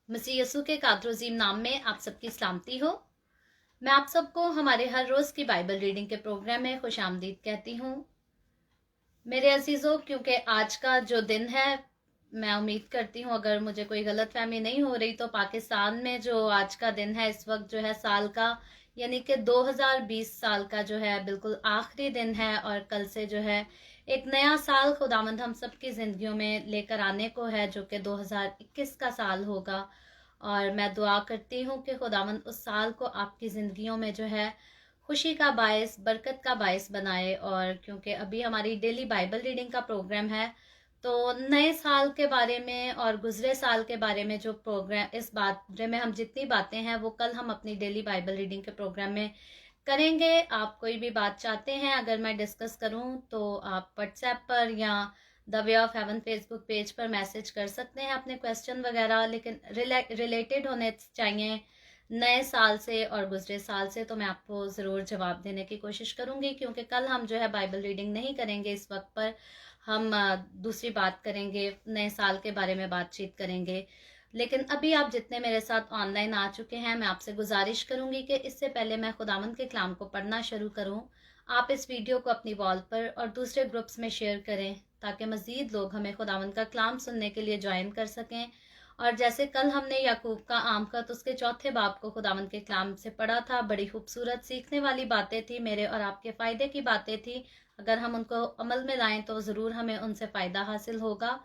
मसीह यसू के कादरोजीम नाम में आप सबकी सलामती हो। मैं आप सबको हमारे हर रोज की बाइबल रीडिंग के प्रोग्राम में खुश आमदीद कहती हूँ। मेरे अजीजों, क्योंकि आज का जो दिन है, मैं उम्मीद करती हूँ अगर मुझे कोई गलत फहमी नहीं हो रही तो पाकिस्तान में जो आज का दिन है इस वक्त जो है साल का, यानी कि 2020 साल का जो है बिल्कुल आखिरी दिन है। और कल से जो है एक नया साल खुदावंद हम सबकी ज़िंदगियों में लेकर आने को है, जो कि 2021 का साल होगा। और मैं दुआ करती हूँ कि खुदावंद उस साल को आपकी ज़िंदगियों में जो है खुशी का बायस, बरकत का बायस बनाए। और क्योंकि अभी हमारी डेली बाइबल रीडिंग का प्रोग्राम है, तो नए साल के बारे में और गुजरे साल के बारे में जो प्रोग्राम, इस बारे में हम जितनी बातें हैं वो कल हम अपनी डेली बाइबल रीडिंग के प्रोग्राम में करेंगे। आप कोई भी बात चाहते हैं अगर मैं डिस्कस करूं तो आप व्हाट्सएप पर या the way of heaven Facebook page पर मैसेज कर सकते हैं अपने क्वेश्चन वगैरह, लेकिन रिलेटेड होने चाहिए नए साल से और गुजरे साल से। तो मैं आपको ज़रूर जवाब देने की कोशिश करूंगी, क्योंकि कल हम जो है बाइबल रीडिंग नहीं करेंगे। इस वक्त पर हम दूसरी बात करेंगे, नए साल के बारे में बातचीत करेंगे। लेकिन अभी आप जितने मेरे साथ ऑनलाइन आ चुके हैं, मैं आपसे गुजारिश करूंगी कि इससे पहले मैं खुदावंद के कलाम को पढ़ना शुरू करूं, आप इस वीडियो को अपनी वॉल पर और दूसरे ग्रुप्स में शेयर करें, ताकि मज़ीद लोग हमें खुदावंद का कलाम सुनने के लिए ज्वाइन कर सकें। और जैसे कल हमने याकूब का आमकत उसके चौथे बाब को खुदावंद के कलाम से पढ़ा था, बड़ी खूबसूरत सीखने वाली बातें थी, मेरे और आपके फ़ायदे की बातें थी। अगर हम उनको अमल में लाएं तो ज़रूर हमें उनसे फ़ायदा हासिल होगा।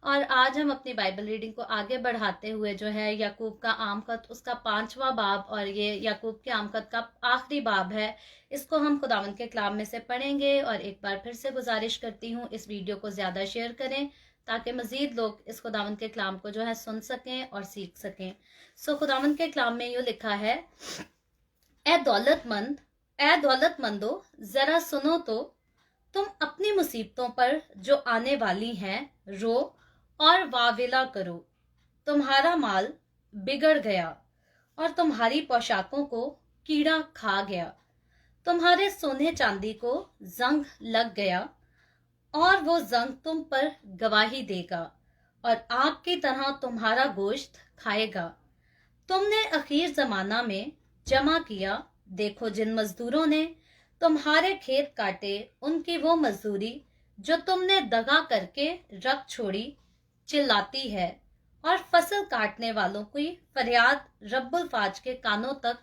और आज हम अपनी बाइबल रीडिंग को आगे बढ़ाते हुए जो है याकूब का आमकत उसका 5वां बाब, और ये याकूब के आमकत का आखिरी बाब है, इसको हम खुदावंद के कलाम में से पढ़ेंगे। और एक बार फिर से गुजारिश करती हूँ इस वीडियो को ज़्यादा शेयर करें, ताकि मज़ीद लोग इस खुदावंद के कलाम को जो है सुन सकें और सीख सकें। सो खुदावंद के कलाम में यूँ लिखा है, ए दौलतमंदो ज़रा सुनो तो, तुम अपनी मुसीबतों पर जो आने वाली हैं रो और वाविला करो। तुम्हारा माल बिगड़ गया और तुम्हारी पोशाकों को कीड़ा खा गया। तुम्हारे सोने चांदी को जंग लग गया और वो जंग तुम पर गवाही देगा और आग की तरह तुम्हारा गोश्त खाएगा। तुमने अखीर जमाना में जमा किया, देखो जिन मजदूरों ने तुम्हारे खेत काटे, उनकी वो मजदूरी जो तुमने दगा करके रख छोड़ी चिल्लाती है, और फसल काटने वालों की फरियाद रब्बुल फाज के कानों तक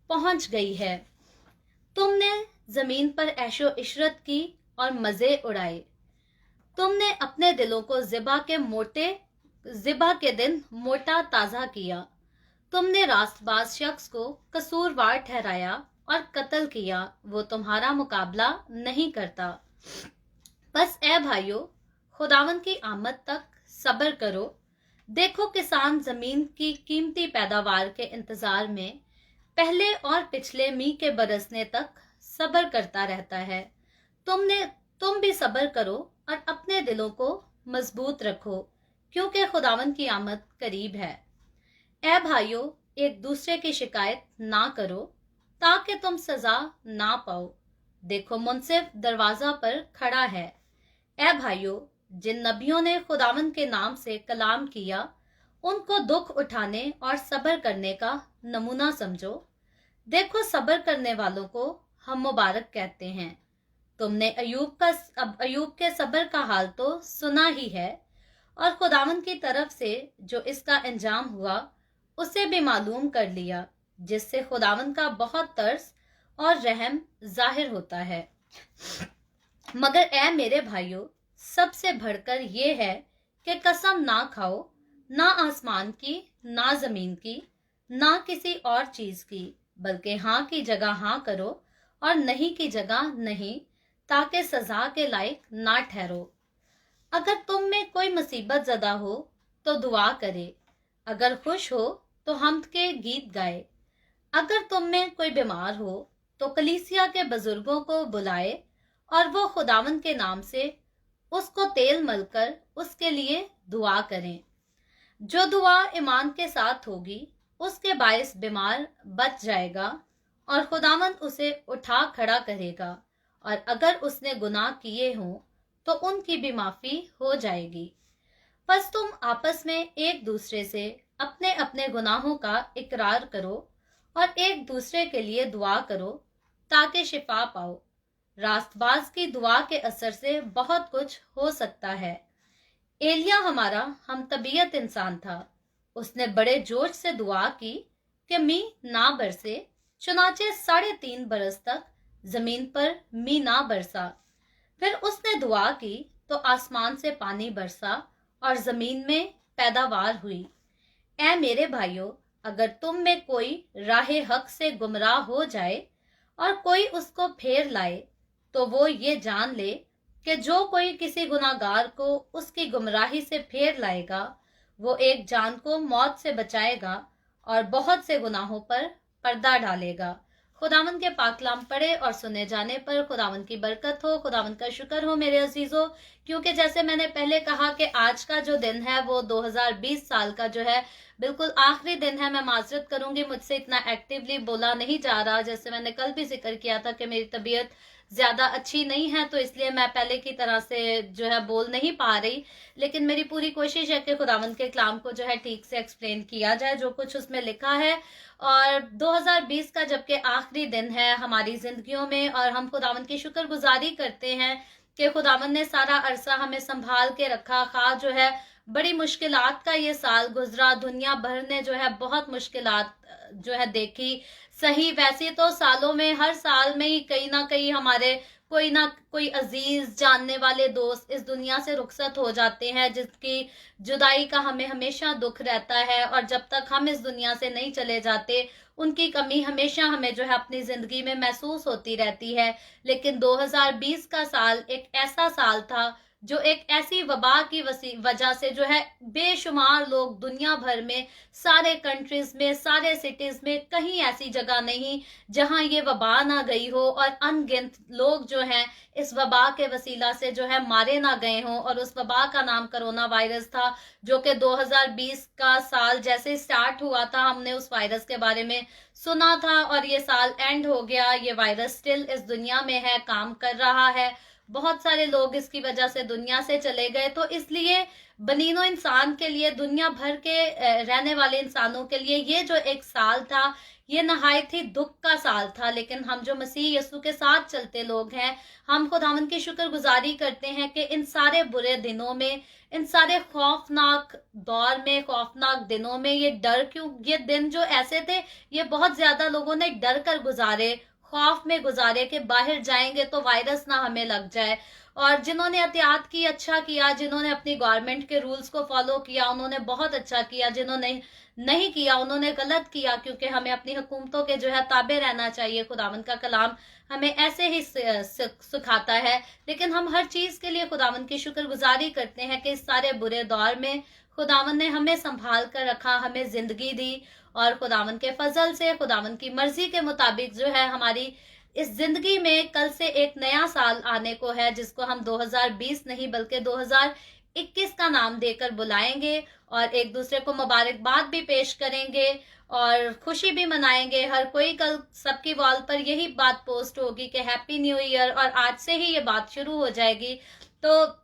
पहुंच गई है। तुमने जमीन पर ऐशो इशरत की और मजे उड़ाए। तुमने अपने दिलों को जिबा के दिन मोटा ताजा किया। तुमने रास्तबाज शख्स को कसूरवार ठहराया और कत्ल किया, वो तुम्हारा मुकाबला नहीं करता। बस ए भाइयों, खुदावन की आमद तक सब्र करो। देखो किसान जमीन की कीमती पैदावार के इंतजार में पहले और पिछले मींह के बरसने तक सब्र करता रहता है। तुम भी सब्र करो और अपने दिलों को मजबूत रखो, क्योंकि खुदावन की आमद करीब है। ए भाइयों, एक दूसरे की शिकायत ना करो, ताकि तुम सजा ना पाओ। देखो मुंसिफ दरवाजा पर खड़ा है। ए भाइयों, जिन नबियों ने खुदावन के नाम से कलाम किया, उनको दुख उठाने और सब्र करने का नमूना समझो। देखो सब्र करने वालों को हम मुबारक कहते हैं। तुमने अयूब के सब्र का हाल तो सुना ही है, और खुदावन की तरफ से जो इसका अंजाम हुआ उसे भी मालूम कर लिया, जिससे खुदावन का बहुत तरस और रहम जाहिर होता है। मगर ए मेरे भाइयों, सबसे बढ़कर ये है कि कसम ना खाओ, ना आसमान की, ना जमीन की, ना किसी और चीज की, बल्कि हाँ की जगह हाँ करो और नहीं की जगह नहीं, ताकि सजा के लायक ना ठहरो। अगर तुम में कोई मुसीबत ज़दा हो तो दुआ करे, अगर खुश हो तो हमद के गीत गाए। अगर तुम में कोई बीमार हो तो कलीसिया के बुजुर्गों को बुलाए, और वो खुदावन के नाम से उसको तेल मलकर उसके लिए दुआ करें। जो दुआ ईमान के साथ होगी उसके बायस बीमार बच जाएगा और खुदावन उसे उठा खड़ा करेगा, और अगर उसने गुनाह किए हों तो उनकी भी माफी हो जाएगी। बस तुम आपस में एक दूसरे से अपने अपने गुनाहों का इकरार करो और एक दूसरे के लिए दुआ करो ताकि शिफा पाओ। रास्तबाज की दुआ के असर से बहुत कुछ हो सकता है। एलिया हमारा हम तबीयत इंसान था। उसने बड़े जोश से दुआ की कि मींह ना बरसे। चुनाचे 3.5 बरस तक जमीन पर मींह ना बरसा। फिर उसने दुआ की तो आसमान से पानी बरसा और जमीन में पैदावार हुई। ऐ मेरे भाइयों, अगर तुम में कोई राहे हक से गुमराह हो जाए और कोई उसको फेर लाए, तो वो ये जान ले कि जो कोई किसी गुनाहगार को उसकी गुमराही से फेर लाएगा, वो एक जान को मौत से बचाएगा और बहुत से गुनाहों पर पर्दा डालेगा। खुदावंद के पाकलाम पढ़े और सुने जाने पर खुदावंद की बरकत हो। खुदावंद का शुक्र हो मेरे अजीजों, क्योंकि जैसे मैंने पहले कहा कि आज का जो दिन है वो 2020 साल का जो है बिल्कुल आखिरी दिन है। मैं माजरत करूंगी, मुझसे इतना एक्टिवली बोला नहीं जा रहा। जैसे मैंने कल भी जिक्र किया था कि मेरी तबीयत ज्यादा अच्छी नहीं है, तो इसलिए मैं पहले की तरह से जो है बोल नहीं पा रही। लेकिन मेरी पूरी कोशिश है कि खुदावंद के कलाम को जो है ठीक से एक्सप्लेन किया जाए जो कुछ उसमें लिखा है। और 2020 का जबकि आखिरी दिन है हमारी जिंदगियों में, और हम खुदावंद की शुक्रगुजारी करते हैं कि खुदावंद ने सारा अरसा हमें संभाल के रखा। खा जो है बड़ी मुश्किलात का ये साल गुजरा, दुनिया भर ने जो है बहुत मुश्किलात जो है देखी। सही वैसे तो सालों में हर साल में ही कहीं ना कहीं हमारे कोई ना कोई अजीज जानने वाले दोस्त इस दुनिया से रुखसत हो जाते हैं, जिसकी जुदाई का हमें हमेशा दुख रहता है। और जब तक हम इस दुनिया से नहीं चले जाते, उनकी कमी हमेशा हमें जो है अपनी जिंदगी में महसूस होती रहती है। लेकिन 2020 का साल एक ऐसा साल था जो एक ऐसी वबा की वजह से जो है बेशुमार लोग दुनिया भर में, सारे कंट्रीज में, सारे सिटीज में कहीं ऐसी जगह नहीं जहां ये वबा ना गई हो और अनगिनत लोग जो हैं इस वबा के वसीला से जो है मारे ना गए हों। और उस वबा का नाम कोरोना वायरस था, जो कि 2020 का साल जैसे स्टार्ट हुआ था हमने उस वायरस के बारे में सुना था, और ये साल एंड हो गया। ये वायरस स्टिल इस दुनिया में है, काम कर रहा है। बहुत सारे लोग इसकी वजह से दुनिया से चले गए। तो इसलिए बनीनो इंसान के लिए, दुनिया भर के रहने वाले इंसानों के लिए ये जो एक साल था, ये नहायत ही दुख का साल था। लेकिन हम जो मसीह यीशु के साथ चलते लोग हैं, हम खुदावंद की शुक्रगुजारी करते हैं कि इन सारे बुरे दिनों में, इन सारे खौफनाक दौर में, खौफनाक दिनों में, ये डर क्यों, ये दिन जो ऐसे थे ये बहुत ज्यादा लोगों ने डर कर गुजारे, खौफ में गुजारे कि बाहर जाएंगे तो वायरस ना हमें लग जाए। और जिन्होंने एहतियात की अच्छा किया, जिन्होंने अपनी गवर्नमेंट के रूल्स को फॉलो किया उन्होंने बहुत अच्छा किया, जिन्होंने नहीं किया उन्होंने गलत किया, क्योंकि हमें अपनी हुकूमतों के जो है ताबे रहना चाहिए। खुदावंद का कलाम हमें ऐसे ही सिखाता है। लेकिन हम हर चीज के लिए खुदावंद की शुक्रगुजारी करते हैं कि इस सारे बुरे दौर में खुदावंद ने हमें संभाल कर रखा, हमें जिंदगी दी। और खुदावंद के फजल से, खुदावंद की मर्जी के मुताबिक जो है हमारी इस जिंदगी में कल से एक नया साल आने को है, जिसको हम 2020 नहीं बल्कि 2021 का नाम देकर बुलाएंगे और एक दूसरे को मुबारकबाद भी पेश करेंगे और खुशी भी मनाएंगे। हर कोई कल सबकी वॉल पर यही बात पोस्ट होगी कि हैप्पी न्यू ईयर, और आज से ही ये बात शुरू हो जाएगी। तो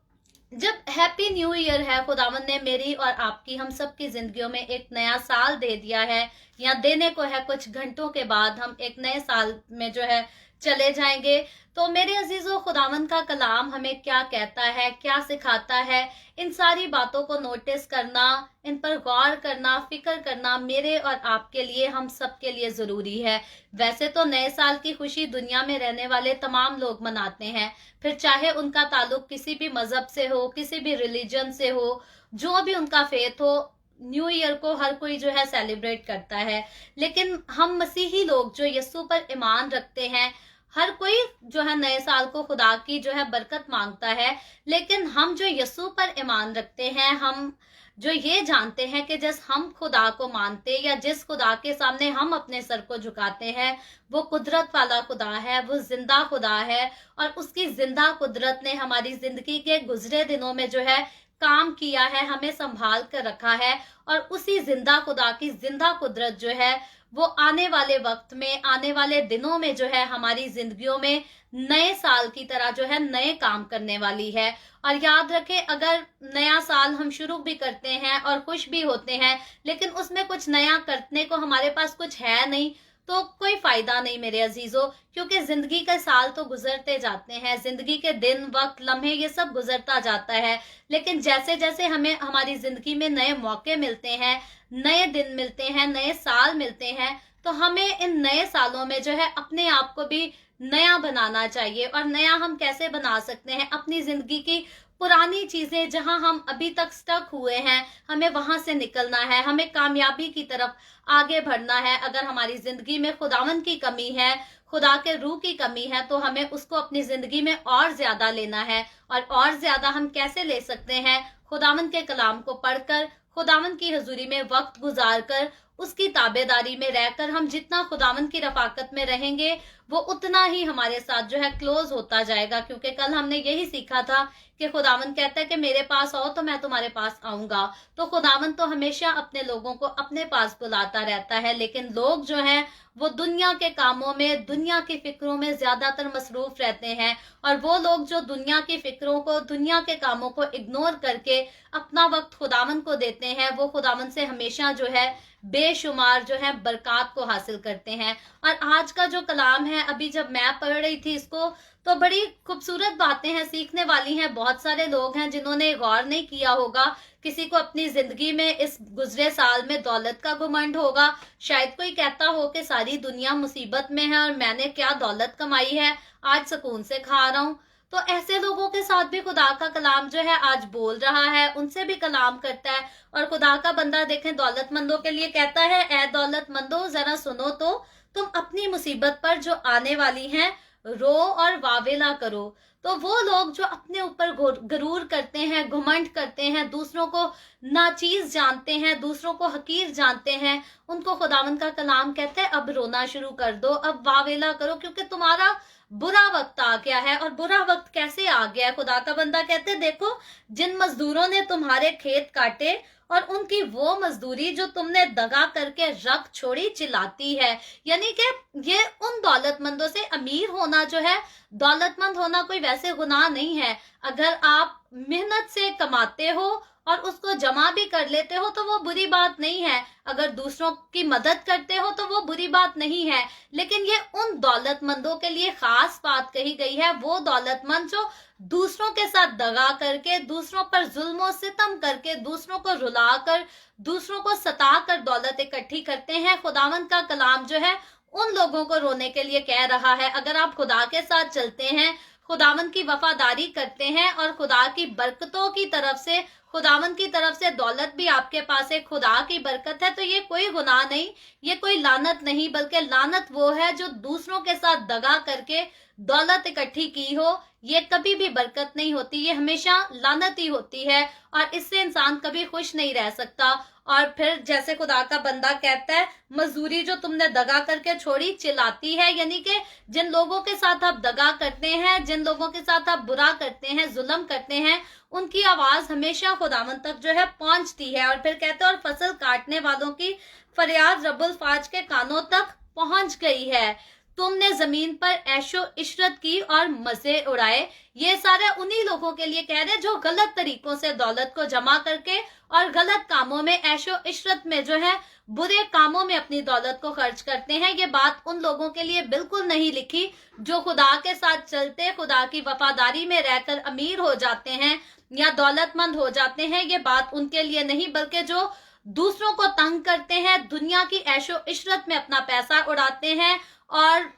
जब हैप्पी न्यू ईयर है, खुदावंद ने मेरी और आपकी, हम सब की जिंदगियों में एक नया साल दे दिया है, या देने को है। कुछ घंटों के बाद हम एक नए साल में जो है चले जाएंगे। तो मेरे अजीजों, खुदावंद का कलाम हमें क्या कहता है, क्या सिखाता है, इन सारी बातों को नोटिस करना, इन पर गौर करना, फिक्र करना मेरे और आपके लिए, हम सब के लिए जरूरी है। वैसे तो नए साल की खुशी दुनिया में रहने वाले तमाम लोग मनाते हैं, फिर चाहे उनका ताल्लुक किसी भी मजहब से हो, किसी भी रिलीजन से हो, जो भी उनका फेथ हो, न्यू ईयर को हर कोई जो है सेलिब्रेट करता है। लेकिन हम मसीही लोग जो यीशु पर ईमान रखते हैं, हर कोई जो है नए साल को खुदा की जो है बरकत मांगता है। लेकिन हम जो यीशु पर ईमान रखते हैं, हम जो ये जानते हैं कि जिस हम खुदा को मानते, या जिस खुदा के सामने हम अपने सर को झुकाते हैं, वो कुदरत वाला खुदा है, वो जिंदा खुदा है। और उसकी जिंदा कुदरत ने हमारी जिंदगी के गुजरे दिनों में जो है काम किया है, हमें संभाल कर रखा है। और उसी जिंदा खुदा की जिंदा कुदरत जो है वो आने वाले वक्त में, आने वाले दिनों में जो है हमारी जिंदगियों में नए साल की तरह जो है नए काम करने वाली है। और याद रखें, अगर नया साल हम शुरू भी करते हैं और खुश भी होते हैं, लेकिन उसमें कुछ नया करने को हमारे पास कुछ है नहीं, तो कोई फायदा नहीं मेरे अजीजों, क्योंकि जिंदगी के साल तो गुजरते जाते हैं, जिंदगी के दिन, वक्त, लम्हे, ये सब गुजरता जाता है। लेकिन जैसे जैसे हमें हमारी जिंदगी में नए मौके मिलते हैं, नए दिन मिलते हैं, नए साल मिलते हैं, तो हमें इन नए सालों में जो है अपने आप को भी नया बनाना चाहिए। और नया हम कैसे बना सकते हैं? अपनी जिंदगी की पुरानी चीजें जहां हम अभी तक स्टक हुए हैं, हमें वहां से निकलना है, हमें कामयाबी की तरफ आगे बढ़ना है। अगर हमारी जिंदगी में खुदावंद की कमी है, खुदा के रूह की कमी है, तो हमें उसको अपनी जिंदगी में और ज्यादा लेना है। और ज्यादा हम कैसे ले सकते हैं? खुदावंद के कलाम को पढ़कर, खुदावंद की हजूरी में वक्त गुजार कर, उसकी ताबेदारी में रहकर हम जितना खुदावंद की रफाकत में रहेंगे, वो उतना ही हमारे साथ जो है क्लोज होता जाएगा। क्योंकि कल हमने यही सीखा था कि खुदावंद कहता है कि मेरे पास आओ तो मैं तुम्हारे पास आऊंगा। तो खुदावंद तो हमेशा अपने लोगों को अपने पास बुलाता रहता है, लेकिन लोग जो हैं वो दुनिया के कामों में, दुनिया की फिक्रों में ज्यादातर मसरूफ रहते हैं। और वो लोग जो दुनिया की फिक्रों को, दुनिया के कामों को इग्नोर करके अपना वक्त खुदावंद को देते हैं, वो खुदावंद से हमेशा जो है बेशुमार जो है बरकत को हासिल करते हैं। और आज का जो कलाम है, अभी जब मैं पढ़ रही थी इसको, तो बड़ी खूबसूरत बातें हैं, सीखने वाली हैं। बहुत सारे लोग हैं जिन्होंने गौर नहीं किया होगा। किसी को अपनी जिंदगी में इस गुजरे साल में दौलत का घमंड होगा। शायद कोई कहता हो कि सारी दुनिया मुसीबत में है और मैंने क्या दौलत कमाई है, आज सुकून से खा रहा हूं। तो ऐसे लोगों के साथ भी खुदा का कलाम जो है आज बोल रहा है, उनसे भी कलाम करता है। और खुदा का बंदा देखें दौलतमंदों के लिए कहता है, ए दौलतमंदों जरा सुनो तो, तुम अपनी मुसीबत पर जो आने वाली हैं रो और वावेला करो। तो वो लोग जो अपने ऊपर गरूर करते हैं, घमंड करते हैं, दूसरों को नाचीज जानते हैं, दूसरों को हकीर जानते हैं, उनको खुदावंद का कलाम कहता है अब रोना शुरू कर दो, अब वावेला करो, क्योंकि तुम्हारा बुरा वक्त आ गया है। और बुरा वक्त कैसे आ गया है? खुदा का बंदा कहते देखो, जिन मजदूरों ने तुम्हारे खेत काटे और उनकी वो मजदूरी जो तुमने दगा करके रख छोड़ी चिल्लाती है। यानी कि ये उन दौलतमंदों से, अमीर होना जो है, दौलतमंद होना कोई वैसे गुनाह नहीं है। अगर आप मेहनत से कमाते हो और उसको जमा भी कर लेते हो तो वो बुरी बात नहीं है। अगर दूसरों की मदद करते हो तो वो बुरी बात नहीं है। लेकिन ये उन दौलतमंदों के लिए खास बात कही गई है, वो दौलतमंद जो दूसरों के साथ दगा करके, दूसरों पर जुल्म और सितम करके, दूसरों को रुला कर, दूसरों को सता कर दौलत इकट्ठी करते हैं। खुदावंद का कलाम जो है उन लोगों को रोने के लिए कह रहा है। अगर आप खुदा के साथ चलते हैं, खुदावंद की वफादारी करते हैं और खुदा की बरकतों की तरफ से, खुदावंद की तरफ से दौलत भी आपके पास एक खुदा की बरकत है, तो ये कोई गुनाह नहीं, ये कोई लानत नहीं, बल्कि लानत वो है जो दूसरों के साथ दगा करके दौलत इकट्ठी की हो। ये कभी भी बरकत नहीं होती, ये हमेशा लानत ही होती है और इससे इंसान कभी खुश नहीं रह सकता। और फिर जैसे खुदा का बंदा कहता है, मजदूरी जो तुमने दगा करके छोड़ी चिल्लाती है। यानी कि जिन लोगों के साथ आप दगा करते हैं, जिन लोगों के साथ आप बुरा करते हैं, जुल्म करते हैं, उनकी आवाज हमेशा खुदावंद तक जो है पहुंचती है। और फिर कहते हैं, और फसल काटने वालों की फरियाद रब्बुल फाज के कानों तक पहुंच गई है। तुमने जमीन पर ऐशो इशरत की और मजे उड़ाए। ये सारे उन्हीं लोगों के लिए कह रहे हैं जो गलत तरीकों से दौलत को जमा करके और गलत कामों में, ऐशो इशरत में जो है बुरे कामों में अपनी दौलत को खर्च करते हैं। ये बात उन लोगों के लिए बिल्कुल नहीं लिखी जो खुदा के साथ चलते, खुदा की वफादारी में रहकर अमीर हो जाते हैं या दौलतमंद हो जाते हैं। ये बात उनके लिए नहीं, बल्कि जो दूसरों को तंग करते हैं, दुनिया की ऐशो इशरत में अपना पैसा उड़ाते हैं और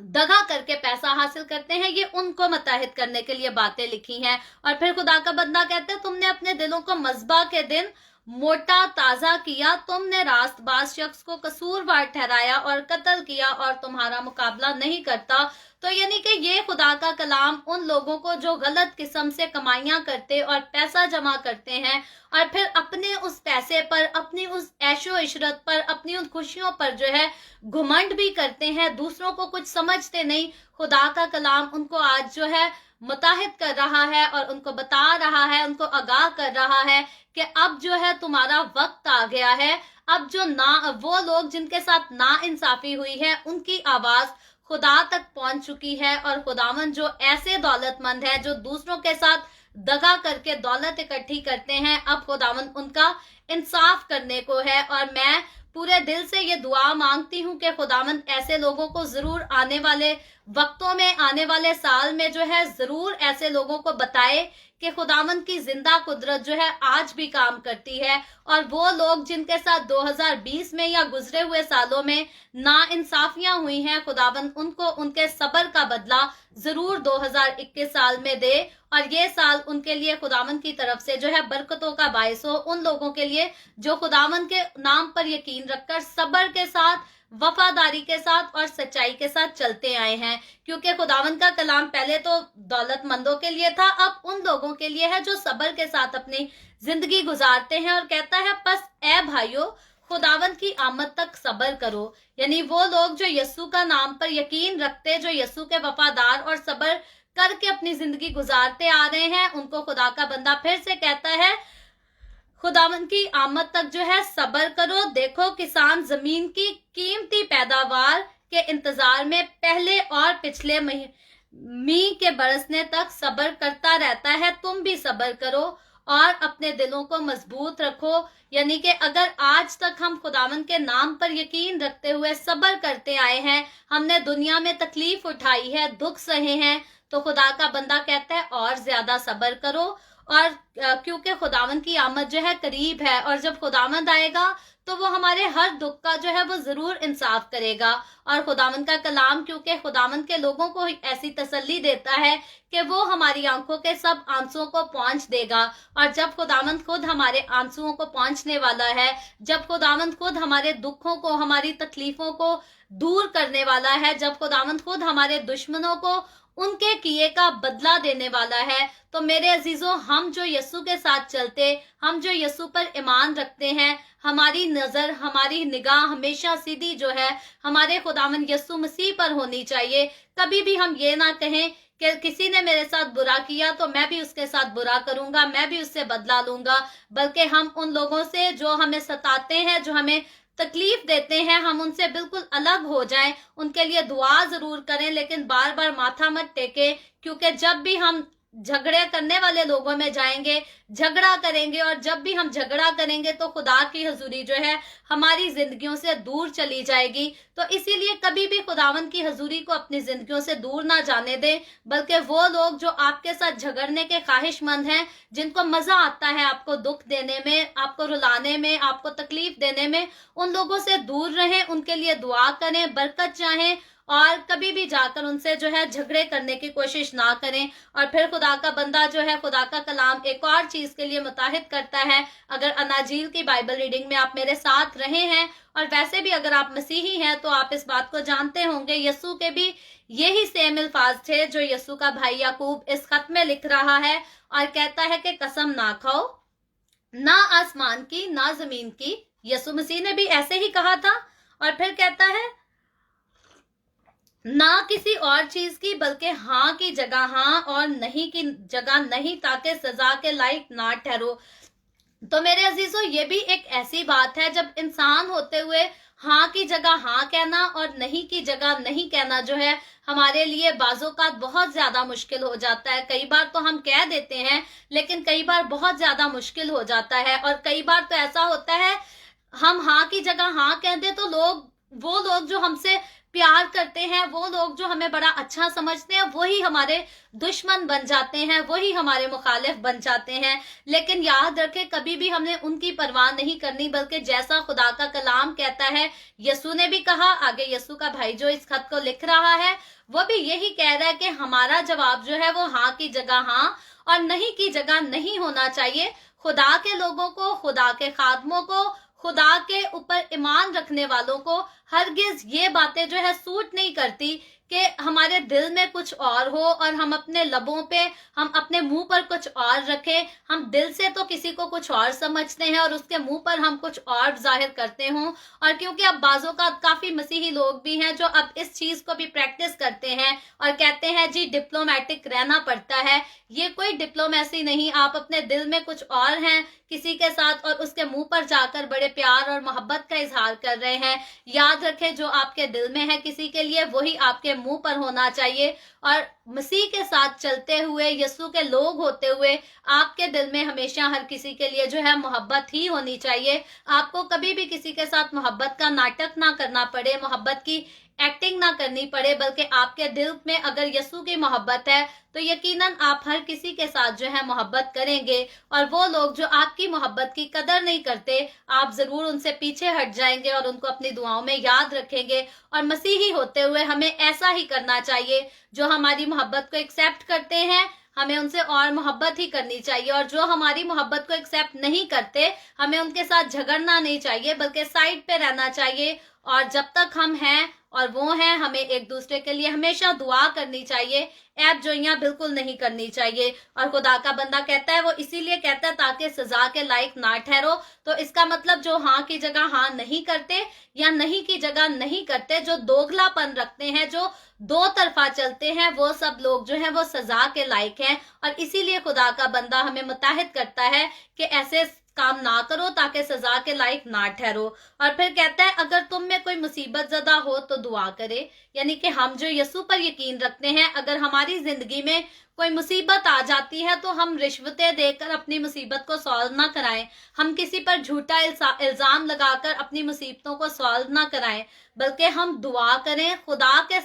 दगा करके पैसा हासिल करते हैं, ये उनको मुत्तहिद करने के लिए बातें लिखी हैं। और फिर खुदा का बंदा कहते हैं, तुमने अपने दिलों को मज़बा के दिन मोटा ताजा किया, तुमने रास्तबाज शख्स को कसूरवार ठहराया और कत्ल किया और तुम्हारा मुकाबला नहीं करता। तो यानी कि ये खुदा का कलाम उन लोगों को जो गलत किस्म से कमाइयां करते और पैसा जमा करते हैं और फिर अपने उस पैसे पर, अपनी उस ऐशो इशरत पर, अपनी उन खुशियों पर जो है घुमंड भी करते हैं, दूसरों को कुछ समझते नहीं। खुदा का कलाम उनको आज जो है मुताहिद कर रहा है और उनको बता रहा है, उनको आगाह कर रहा है कि अब जो है तुम्हारा वक्त आ गया है, अब वो लोग जिनके साथ नाइंसाफी हुई है, उनकी आवाज खुदा तक पहुंच चुकी है। और खुदावंद जो ऐसे दौलतमंद है जो दूसरों के साथ दगा करके दौलत इकट्ठी करते हैं, अब खुदावंद उनका इंसाफ करने को है। और मैं पूरे दिल से ये दुआ मांगती हूँ कि खुदावंद ऐसे लोगों को जरूर आने वाले वक्तों में, आने वाले साल में जो है जरूर ऐसे लोगों को बताए कि खुदावंद की जिंदा कुदरत जो है आज भी काम करती है। और वो लोग जिनके साथ 2020 में या गुजरे हुए सालों में नाइंसाफियां हुई हैं, खुदावंद उनको उनके सब्र का बदला जरूर 2021 साल में दे। और ये साल उनके लिए खुदावंद की तरफ से जो है बरकतों का बायस हो, उन लोगों के लिए जो खुदावंद के नाम पर यकीन रखकर सब्र के साथ, वफादारी के साथ और सच्चाई के साथ चलते आए हैं। क्योंकि खुदावंद का कलाम पहले तो दौलतमंदों के लिए था, अब उन लोगों के लिए है जो सब्र के साथ अपनी जिंदगी गुजारते हैं। और कहता है, बस ए भाइयों, खुदावंद की आमद तक सब्र करो। यानी वो लोग जो यीशु का नाम पर यकीन रखते, जो यीशु के वफादार और सब्र करके अपनी जिंदगी गुजारते आ रहे हैं, उनको खुदा का बंदा फिर से कहता है, खुदावंद की आमद तक जो है सब्र करो। देखो, किसान जमीन की कीमती पैदावार के इंतजार में पहले और पिछले मींह के बरसने तक सब्र करता रहता है। तुम भी सब्र करो और अपने दिलों को मजबूत रखो। यानी कि अगर आज तक हम खुदावंद के नाम पर यकीन रखते हुए सब्र करते आए हैं, हमने दुनिया में तकलीफ उठाई है, दुख सहे हैं, तो खुदा का बंदा कहता है और ज्यादा सब्र करो। और क्योंकि खुदावंद की आमद जो है करीब है, और जब खुदावंद आएगा तो वो हमारे हर दुख का जो है वो जरूर इंसाफ करेगा। और खुदावंद का कलाम क्योंकि खुदावंद के लोगों को ऐसी तसल्ली देता है कि वो हमारी आंखों के सब आंसुओं को पहुंच देगा। और जब खुदावंद खुद हमारे आंसुओं को पहुंचने वाला है, जब खुदावंद खुद हमारे दुखों को, हमारी तकलीफों को दूर करने वाला है, जब खुदावंद खुद हमारे दुश्मनों को उनके किए का बदला देने वाला है, तो मेरे अजीजों, हम जो यीशु के साथ चलते, हम जो यीशु पर ईमान रखते हैं, हमारी नजर, हमारी निगाह हमेशा सीधी जो है हमारे खुदावंद यीशु मसीह पर होनी चाहिए। कभी भी हम ये ना कहें कि किसी ने मेरे साथ बुरा किया तो मैं भी उसके साथ बुरा करूंगा, मैं भी उससे बदला लूंगा, बल्कि हम उन लोगों से जो हमें सताते हैं, जो हमें तकलीफ देते हैं, हम उनसे बिल्कुल अलग हो जाएं। उनके लिए दुआ जरूर करें, लेकिन बार बार माथा मत टेकें। क्योंकि जब भी हम झगड़े करने वाले लोगों में जाएंगे, झगड़ा करेंगे, और जब भी हम झगड़ा करेंगे तो खुदा की हजूरी जो है हमारी जिंदगियों से दूर चली जाएगी। तो इसीलिए कभी भी खुदावंद की हजूरी को अपनी जिंदगियों से दूर ना जाने दें, बल्कि वो लोग जो आपके साथ झगड़ने के ख्वाहिशमंद हैं, जिनको मजा आता है आपको दुख देने में, आपको रुलाने में, आपको तकलीफ देने में, उन लोगों से दूर रहें, उनके लिए दुआ करें, बरकत चाहें, और कभी भी जाकर उनसे जो है झगड़े करने की कोशिश ना करें। और फिर खुदा का बंदा जो है, खुदा का कलाम एक और चीज के लिए मुताहिद करता है। अगर अनाजील की बाइबल रीडिंग में आप मेरे साथ रहे हैं, और वैसे भी अगर आप मसीही हैं, तो आप इस बात को जानते होंगे, यीशु के भी यही सेम अल्फाज थे जो यीशु का भाई याकूब इस खत में लिख रहा है, और कहता है कि कसम ना खाओ, ना आसमान की ना जमीन की। यीशु मसीह ने भी ऐसे ही कहा था। और फिर कहता है, ना किसी और चीज की, बल्कि हाँ की जगह हाँ और नहीं की जगह नहीं, ताकि सजा के लायक ना ठहरो। तो मेरे अजीजों, ये भी एक ऐसी बात है, जब इंसान होते हुए हाँ की जगह हाँ कहना और नहीं की जगह नहीं कहना जो है हमारे लिए बाज़ोकात बहुत ज्यादा मुश्किल हो जाता है। कई बार तो हम कह देते हैं, लेकिन कई बार बहुत ज्यादा मुश्किल हो जाता है। और कई बार तो ऐसा होता है, हम हाँ की जगह हाँ कह दे तो वो लोग जो हमसे प्यार करते हैं, वो लोग जो हमें बड़ा अच्छा समझते हैं, वही हमारे दुश्मन बन जाते हैं, वही हमारे मुखालिफ बन जाते हैं। लेकिन याद रखें, कभी भी हमने उनकी परवाह नहीं करनी, बल्कि जैसा खुदा का कलाम कहता है, यीशु ने भी कहा, आगे यीशु का भाई जो इस खत को लिख रहा है वो भी यही कह रहा है कि हमारा जवाब जो है वो हाँ की जगह हाँ और नहीं की जगह नहीं होना चाहिए। खुदा के लोगों को, खुदा के खादमों को, खुदा के ऊपर ईमान रखने वालों को हरगिज ये बातें जो है सूट नहीं करती کہ हमारे दिल में कुछ और हो और हम अपने लबों पे, हम अपने मुंह पर कुछ और रखें। हम दिल से तो किसी को कुछ और समझते हैं और उसके मुंह पर हम कुछ और जाहिर करते हों। और क्योंकि अब बाजों का काफी मसीही लोग भी हैं जो अब इस चीज को भी प्रैक्टिस करते हैं और कहते हैं जी डिप्लोमेटिक रहना पड़ता है। ये कोई डिप्लोमेसी नहीं, आप अपने दिल में कुछ और हैं किसी के साथ और उसके मुंह पर जाकर बड़े प्यार और मोहब्बत का इजहार कर रहे हैं। याद रखें, जो आपके दिल में है किसी के लिए वही आपके मुंह पर होना चाहिए। और मसीह के साथ चलते हुए, यीशु के लोग होते हुए, आपके दिल में हमेशा हर किसी के लिए जो है मोहब्बत ही होनी चाहिए। आपको कभी भी किसी के साथ मोहब्बत का नाटक ना करना पड़े, मोहब्बत की एक्टिंग ना करनी पड़े, बल्कि आपके दिल में अगर यीशु की मोहब्बत है तो यकीनन आप हर किसी के साथ जो है मोहब्बत करेंगे। और वो लोग जो आपकी मोहब्बत की कदर नहीं करते, आप जरूर उनसे पीछे हट जाएंगे और उनको अपनी दुआओं में याद रखेंगे। और मसीही होते हुए हमें ऐसा ही करना चाहिए। जो हमारी मोहब्बत को एक्सेप्ट करते हैं, हमें उनसे और मोहब्बत ही करनी चाहिए। और जो हमारी मोहब्बत को एक्सेप्ट नहीं करते, हमें उनके साथ झगड़ना नहीं चाहिए, बल्कि साइड पे रहना चाहिए। और जब तक हम हैं और वो हैं, हमें एक दूसरे के लिए हमेशा दुआ करनी चाहिए, ऐब जोइयां बिल्कुल नहीं करनी चाहिए। और खुदा का बंदा कहता है, वो इसीलिए कहता है ताकि सजा के लायक ना ठहरो। तो इसका मतलब जो हाँ की जगह हाँ नहीं करते या नहीं की जगह नहीं करते, जो दोगलापन रखते हैं, जो दो तरफा चलते हैं, वो सब लोग जो हैं वो सजा के लायक हैं। और इसीलिए खुदा का बंदा हमें मुताहिद करता है कि ऐसे काम ना करो ताकि सजा के लायक ना ठहरो। और फिर कहता है, अगर तुम में कोई मुसीबत ज़दा हो तो दुआ करे। यानी कि हम जो यीशु पर यकीन रखते हैं, अगर हमारी जिंदगी में कोई मुसीबत आ जाती है तो हम रिश्वतें देकर अपनी मुसीबत को सॉल्व ना कराएं, हम किसी पर झूठा इल्जाम लगाकर अपनी मुसीबतों को सॉल्व ना कराएं, बल्कि हम दुआ करें, खुदा के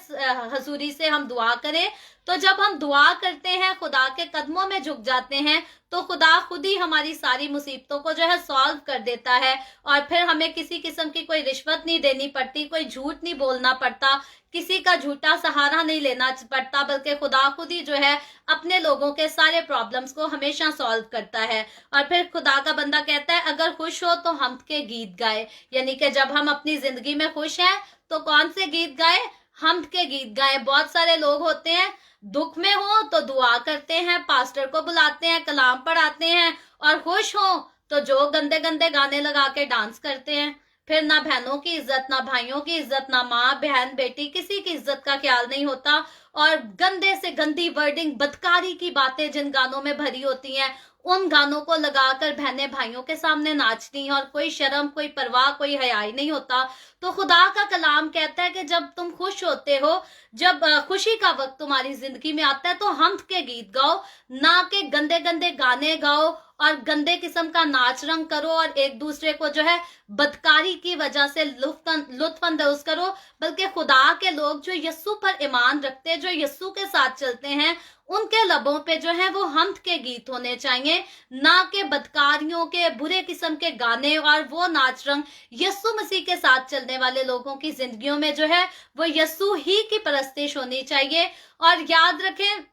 हजूरी से हम दुआ करें। तो जब हम दुआ करते हैं, खुदा के कदमों में झुक जाते हैं, तो खुदा खुद ही हमारी सारी मुसीबतों को जो है सॉल्व कर देता है। और फिर हमें किसी किस्म की कोई रिश्वत नहीं देनी पड़ती, कोई झूठ नहीं बोलना पड़ता, किसी का झूठा सहारा नहीं लेना पड़ता, बल्कि खुदा खुद ही जो है अपने लोगों के सारे प्रॉब्लम्स को हमेशा सॉल्व करता है। और फिर खुदा का बंदा कहता है, अगर खुश हो तो हम्द के गीत गाए। यानी कि जब हम अपनी जिंदगी में खुश हैं तो कौन से गीत गाए? हम्द के गीत गाए। बहुत सारे लोग होते हैं, दुख में हो तो दुआ करते हैं, पास्टर को बुलाते हैं, कलाम पढ़ाते हैं, और खुश हो तो जो गंदे गंदे गाने लगा के डांस करते हैं। फिर ना बहनों की इज्जत, ना भाइयों की इज्जत, ना माँ बहन बेटी किसी की इज्जत का ख्याल नहीं होता। और गंदे से गंदी वर्डिंग, बदकारी की बातें जिन गानों में भरी होती हैं, उन गानों को लगाकर बहनें भाइयों के सामने नाचती हैं और कोई शर्म, कोई परवाह, कोई हयाई नहीं होता। तो खुदा का कलाम कहता है कि जब तुम खुश होते हो, जब खुशी का वक्त तुम्हारी जिंदगी में आता है, तो हम्द के गीत गाओ, ना कि गंदे गंदे गाने गाओ और गंदे किस्म का नाच रंग करो और एक दूसरे को जो है बदकारी की वजह से लुत्फानंदोज करो। बल्कि खुदा के लोग जो यीशु पर ईमान रखते हैं, जो यीशु के साथ चलते हैं, उनके लबों पे जो है वो हम्द के गीत होने चाहिए, ना कि बदकारियों के, बुरे किस्म के गाने और वो नाच रंग। यीशु मसीह के साथ चलने वाले लोगों की जिंदगियों में जो है वो यीशु ही की परस्तिश होनी चाहिए। और याद रखें,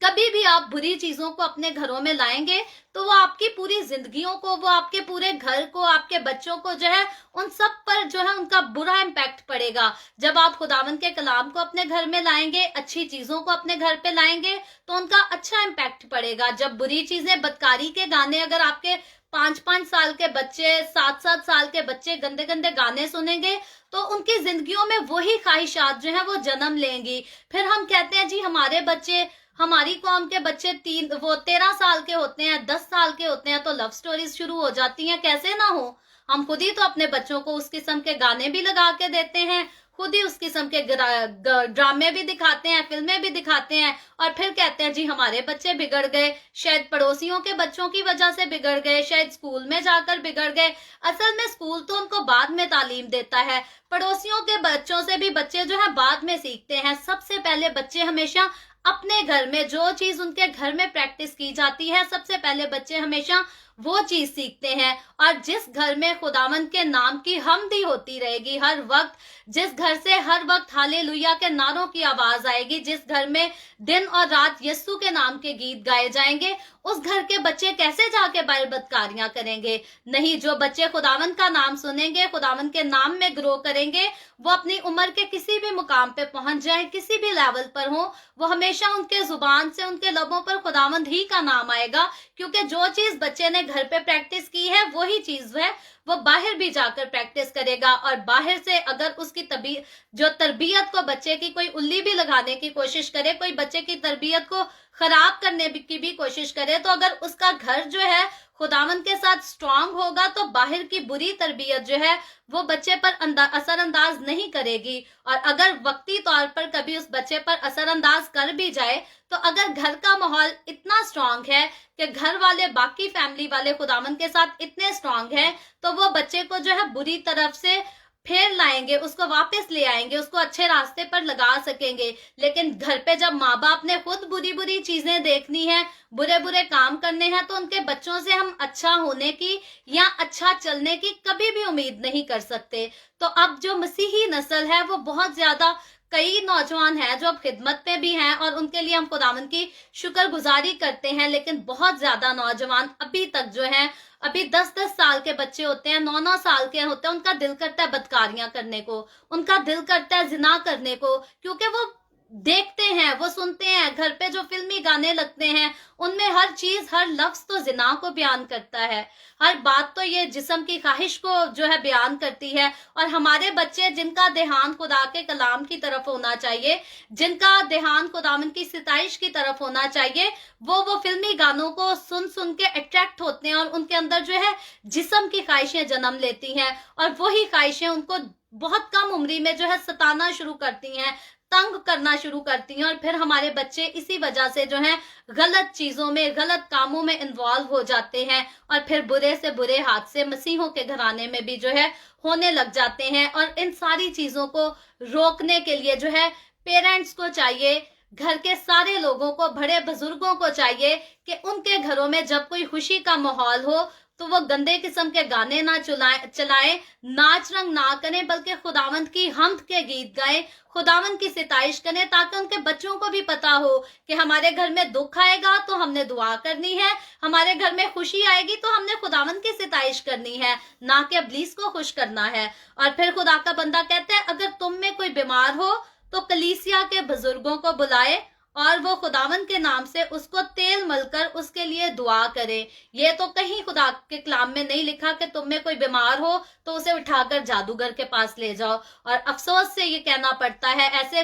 कभी भी आप बुरी चीजों को अपने घरों में लाएंगे तो वो आपकी पूरी जिंदगियों को, वो आपके पूरे घर को, आपके बच्चों को जो है उन सब पर जो है उनका बुरा इम्पैक्ट पड़ेगा। जब आप खुदावंद के कलाम को अपने घर में लाएंगे, अच्छी चीजों को अपने घर पे लाएंगे, तो उनका अच्छा इम्पैक्ट पड़ेगा। जब बुरी चीजें, बदकारी के गाने, अगर आपके 5-5 साल के बच्चे, 7-7 साल के बच्चे गंदे गंदे गाने सुनेंगे, तो उनकी जिंदगियों में वही ख्वाहिशात जो है वो जन्म लेंगी। फिर हम कहते हैं जी हमारे बच्चे, हमारी कौम के बच्चे 13 साल के होते हैं, 10 साल के होते हैं, तो लव स्टोरीज शुरू हो जाती हैं। कैसे ना हो, हम खुद ही तो अपने बच्चों को उस किस्म के गाने भी लगा के देते हैं, खुद ही उस किस्म के ड्रामे भी दिखाते हैं, फिल्में भी दिखाते हैं, और फिर कहते हैं जी हमारे बच्चे बिगड़ गए, शायद पड़ोसियों के बच्चों की वजह से बिगड़ गए, शायद स्कूल में जाकर बिगड़ गए। असल में स्कूल तो उनको बाद में तालीम देता है, पड़ोसियों के बच्चों से भी बच्चे जो है बाद में सीखते हैं। सबसे पहले बच्चे हमेशा अपने घर में जो चीज उनके घर में प्रैक्टिस की जाती है, सबसे पहले बच्चे हमेशा वो चीज सीखते हैं। और जिस घर में खुदावंद के नाम की हमदी होती रहेगी हर वक्त, जिस घर से हर वक्त हालेलुया के नारों की आवाज आएगी, जिस घर में दिन और रात यीशु के नाम के गीत गाए जाएंगे, उस घर के बच्चे कैसे जाके बदकारियां करेंगे? नहीं, जो बच्चे खुदावंद का नाम सुनेंगे, खुदावंद के नाम में ग्रो करेंगे, वो अपनी उम्र के किसी भी मुकाम पे पहुंच जाए, किसी भी लेवल पर हो, वो हमेशा उनके जुबान से, उनके लबों पर खुदावंद ही का नाम आएगा, क्योंकि जो चीज बच्चे ने घर पे प्रैक्टिस की है वही चीज है वो बाहर भी जाकर प्रैक्टिस करेगा। और बाहर से अगर उसकी तरबियत को बच्चे की कोई उल्ली भी लगाने की कोशिश करे, कोई बच्चे की तरबियत को खराब करने की भी कोशिश करे, तो अगर उसका घर जो है खुदावंद के साथ स्ट्रांग होगा तो बाहर की बुरी तरबियत जो है वो बच्चे पर असरअंदाज नहीं करेगी। और अगर वक्ती तौर पर कभी उस बच्चे पर असरअंदाज कर भी जाए, तो अगर घर का माहौल इतना स्ट्रांग है कि घर वाले, बाकी फैमिली वाले खुदावंद के साथ इतने स्ट्रांग हैं, तो वो बच्चे को जो है बुरी तरफ से फेर लाएंगे, उसको वापस ले आएंगे, उसको अच्छे रास्ते पर लगा सकेंगे। लेकिन घर पे जब माँ बाप ने खुद बुरी बुरी चीजें देखनी है, बुरे बुरे काम करने हैं, तो उनके बच्चों से हम अच्छा होने की या अच्छा चलने की कभी भी उम्मीद नहीं कर सकते। तो अब जो मसीही नस्ल है वो बहुत ज्यादा, कई नौजवान हैं जो अब खिदमत पे भी हैं और उनके लिए हम खुदावंद की शुक्रगुजारी करते हैं, लेकिन बहुत ज्यादा नौजवान अभी तक जो हैं, अभी 10-10 साल के बच्चे होते हैं, 9-9 साल के होते हैं, उनका दिल करता है बदकारियां करने को, उनका दिल करता है जिना करने को, क्योंकि वो देखते हैं, वो सुनते हैं, घर पे जो फिल्मी गाने लगते हैं उनमें हर चीज, हर लफ्ज तो जिना को बयान करता है, हर बात तो ये जिस्म की ख्वाहिश को जो है बयान करती है। और हमारे बच्चे जिनका ध्यान खुदा के कलाम की तरफ होना चाहिए, जिनका ध्यान खुदावंद की सिताइश की तरफ होना चाहिए, वो फिल्मी गानों को सुन सुन के अट्रैक्ट होते हैं और उनके अंदर जो है जिस्म की ख्वाहिशें जन्म लेती हैं, और वही ख्वाहिशें उनको बहुत कम उम्री में जो है सताना शुरू करती हैं, तंग करना शुरू करती हैं। और फिर हमारे बच्चे इसी वजह से जो है गलत चीजों में, गलत कामों में इन्वॉल्व हो जाते हैं, और फिर बुरे से बुरे हादसे मसीहों के घराने में भी जो है होने लग जाते हैं। और इन सारी चीजों को रोकने के लिए जो है पेरेंट्स को चाहिए, घर के सारे लोगों को, बड़े बुजुर्गों को चाहिए कि उनके घरों में जब कोई खुशी का माहौल हो तो वो गंदे किस्म के गाने ना चलाएं, नाच रंग ना करें, बल्कि खुदावंद की हम्द के गीत गाएं, खुदावंद की सिताइश करें, ताकि उनके बच्चों को भी पता हो कि हमारे घर में दुख आएगा तो हमने दुआ करनी है, हमारे घर में खुशी आएगी तो हमने खुदावंद की सिताइश करनी है, ना कि इब्लीस को खुश करना है। और फिर खुदा का बंदा कहता है, अगर तुम में कोई बीमार हो तो कलीसिया के बुजुर्गों को बुलाए और वो खुदावंद के नाम से उसको तेल मलकर उसके लिए दुआ करे। ये तो कहीं खुदा के कलाम में नहीं लिखा कि तुम में कोई बीमार हो तो उसे उठाकर जादूगर के पास ले जाओ। और अफसोस से ये कहना पड़ता है, ऐसे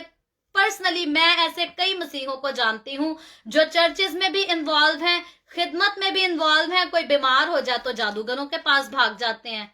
पर्सनली मैं ऐसे कई मसीहों को जानती हूँ जो चर्चेज में भी इन्वॉल्व हैं, खिदमत में भी इन्वॉल्व हैं, कोई बीमार हो जाए तो जादूगरों के पास भाग जाते हैं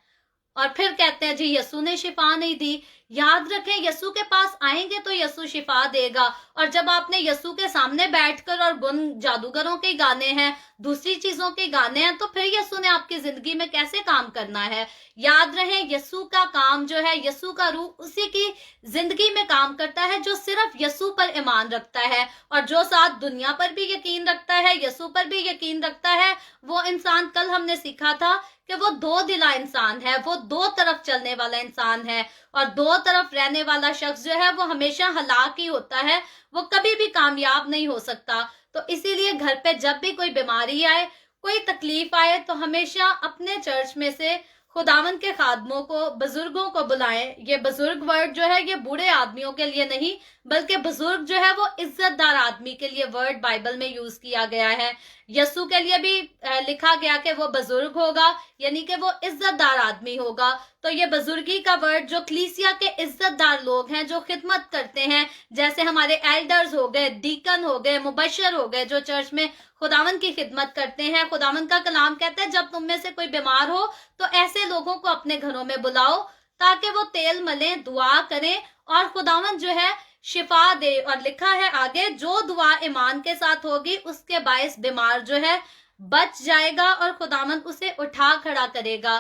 और फिर कहते हैं जी यीशु ने शिफा नहीं दी। याद रखें, यीशु के पास आएंगे तो यीशु शिफा देगा। और जब आपने यीशु के सामने बैठकर और गुण जादूगरों के गाने हैं, दूसरी चीजों के गाने हैं, तो फिर यीशु ने आपकी जिंदगी में कैसे काम करना है? याद रहे, यीशु का काम जो है, यीशु का रूह उसी की जिंदगी में काम करता है जो सिर्फ यीशु पर ईमान रखता है, और जो साथ दुनिया पर भी यकीन रखता है, यीशु पर भी यकीन रखता है, वो इंसान, कल हमने सीखा था कि वो दो दिला इंसान है, वो दो तरफ चलने वाला इंसान है। और दो तरफ रहने वाला शख्स जो है वो हमेशा हलाक ही होता है, वो कभी भी कामयाब नहीं हो सकता। तो इसीलिए घर पे जब भी कोई बीमारी आए, कोई तकलीफ आए, तो हमेशा अपने चर्च में से खुदावंद के खादमों को, बुजुर्गों को बुलाएं। ये बुजुर्ग वर्ड जो है ये बूढ़े आदमियों के लिए नहीं, बल्कि बुजुर्ग जो है वो इज्जतदार आदमी के लिए वर्ड बाइबल में यूज किया गया है। यीशु के लिए भी लिखा गया कि वो बुजुर्ग होगा, यानी कि वो इज्जतदार आदमी होगा। तो ये बुजुर्गी का वर्ड जो कलीसिया के इज्जतदार लोग हैं, जो खिदमत करते हैं, जैसे हमारे एल्डर्स हो गए, डीकन हो गए, मुबशर हो गए, जो चर्च में खुदावंद की खिदमत करते हैं। खुदावंद का कलाम कहता है जब तुम में से कोई बीमार हो तो ऐसे लोगों को अपने घरों में बुलाओ ताकि वो तेल मलें, दुआ करें और खुदावंद जो है शिफा दे। और लिखा है आगे, जो दुआ ईमान के साथ होगी उसके बायस बीमार जो है बच जाएगा और खुदावंद उसे उठा खड़ा करेगा।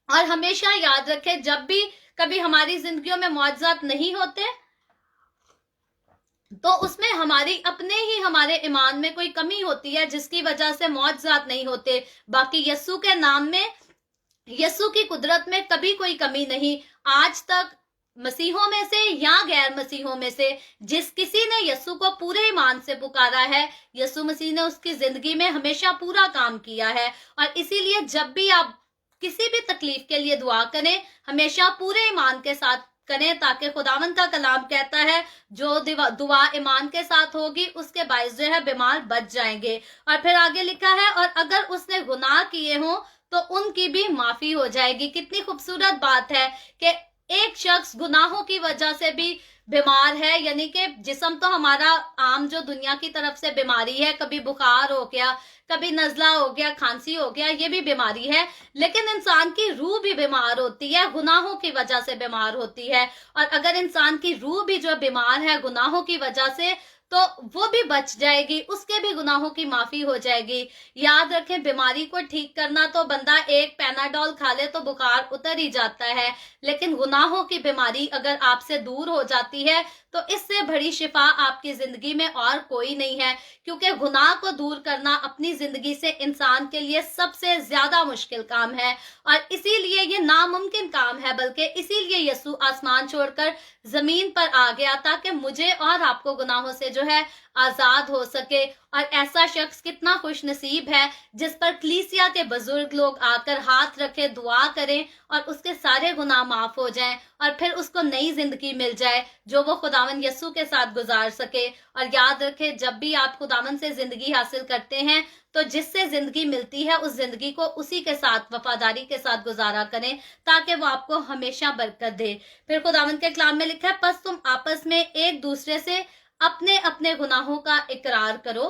और हमेशा याद रखें, जब भी कभी हमारी जिंदगियों में मुआवजात नहीं होते तो उसमें हमारे ईमान में कोई कमी होती है जिसकी वजह से मुआवजात नहीं होते। बाकी यीशु के नाम में, यीशु की कुदरत में कभी कोई कमी नहीं। आज तक मसीहों में से या गैर मसीहों में से जिस किसी ने यीशु को पूरे ईमान से पुकारा है, यीशु मसीह ने उसकी जिंदगी में हमेशा पूरा काम किया है। और इसीलिए जब भी आप किसी भी तकलीफ के लिए दुआ करें, हमेशा पूरे ईमान के साथ करें, ताकि खुदावंद का कलाम कहता है जो दुआ ईमान के साथ होगी उसके बायस जो है बीमार बच जाएंगे। और फिर आगे लिखा है, और अगर उसने गुनाह किए हों तो उनकी भी माफी हो जाएगी। कितनी खूबसूरत बात है कि एक शख्स गुनाहों की वजह से भी बीमार है, यानी कि जिस्म तो हमारा आम जो दुनिया की तरफ से बीमारी है, कभी बुखार हो गया, कभी नजला हो गया, खांसी हो गया, ये भी बीमारी है, लेकिन इंसान की रूह भी बीमार होती है, गुनाहों की वजह से बीमार होती है। और अगर इंसान की रूह भी जो बीमार है गुनाहों की वजह से, तो वो भी बच जाएगी, उसके भी गुनाहों की माफी हो जाएगी। याद रखें, बीमारी को ठीक करना तो बंदा एक पैनाडोल खा ले तो बुखार उतर ही जाता है, लेकिन गुनाहों की बीमारी अगर आपसे दूर हो जाती है तो इससे बड़ी शिफा आपकी जिंदगी में और कोई नहीं है। क्योंकि गुनाह को दूर करना अपनी जिंदगी से इंसान के लिए सबसे ज्यादा मुश्किल काम है, और इसीलिए ये नामुमकिन काम है, बल्कि इसीलिए यीशु आसमान छोड़कर जमीन पर आ गया ताकि मुझे और आपको गुनाहों से जो है आजाद हो सके। और ऐसा शख्स कितना खुश नसीब है जिस पर कलीसिया के बुजुर्ग लोग आकर हाथ रखे, दुआ करें और उसके सारे गुनाह माफ हो जाएं, और फिर उसको नई जिंदगी मिल जाए जो वो खुदावन यीशु के साथ गुजार सके। और याद रखें, जब भी आप खुदावन से जिंदगी हासिल करते हैं तो जिससे जिंदगी मिलती है उस जिंदगी को उसी के साथ वफादारी के साथ गुजारा करें, ताकि वो आपको हमेशा बरकत दे। फिर खुदावन के कलाम में लिखा है, बस तुम आपस में एक दूसरे से अपने अपने गुनाहों का इकरार करो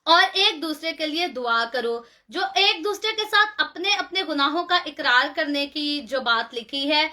और एक दूसरे के लिए दुआ करो। जो एक दूसरे के साथ अपने अपने गुनाहों का इकरार करने की जो बात लिखी है,